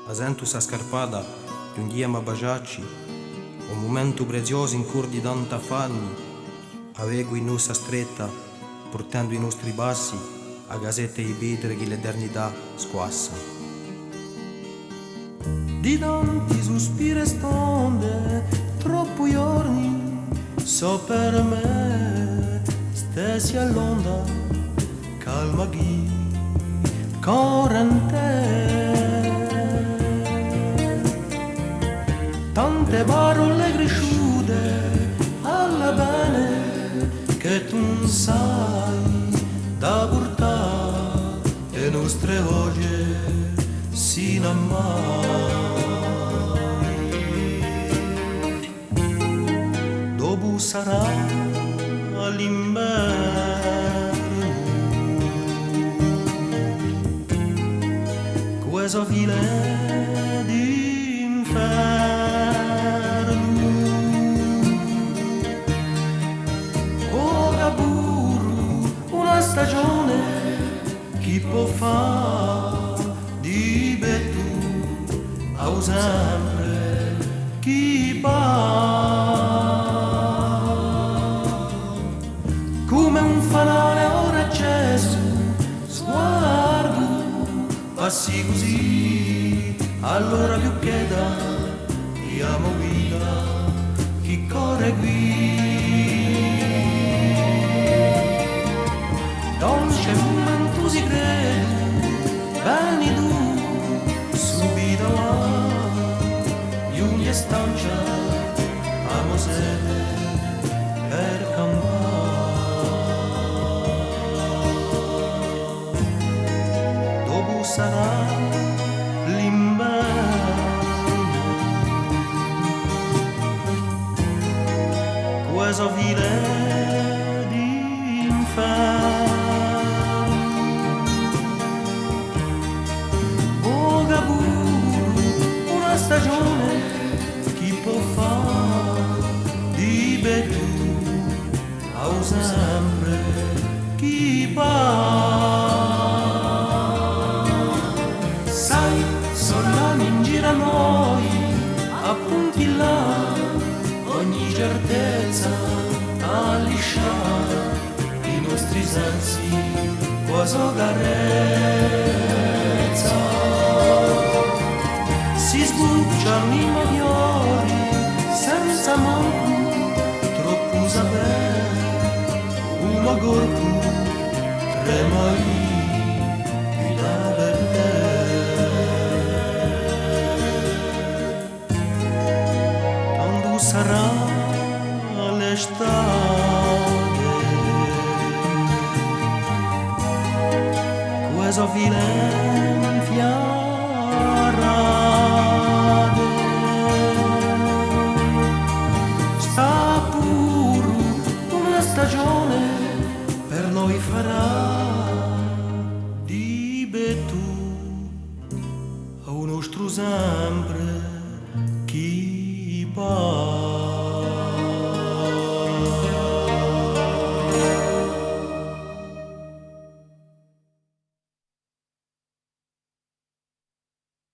Asento sa scarpada, giungiamo a baciarci, un momento prezioso in cui di tanti affanni, avego in nostra stretta, portando i nostri passi a casette di pietre che l'eternità squassa. Di tanti sospiri e stonde, troppo giorni, so per me, stessi all'onda, calma chi, corrente. Tante parole cresciute alla bene che tu non sai da portare le nostre voci sino a mai. Dopo sarà l'inverno, questo file d'inferno. Stagione chi può fare di bettu a sempre chi va come un fanale ora acceso sguardo passi così allora più cheda chi amo vita chi corre qui. Non c'è momento si crede, vieni tu, subito là, giungi e stancia, amo sede per campare. Dopo sarà l'inverno, questo file d'inferno. Una stagione chi può fare di bettu a sempre chi va. Sai, solani in giro a noi appunti là ogni certezza a lisciare i nostri sensi quasi carezza. Si sbucciano i magliori senza manco troppo sapere uno corpo trema di da per te. Quando sarà l'estate questo file fiarà stagione per noi farà di bettu a un nostro sempre chi pa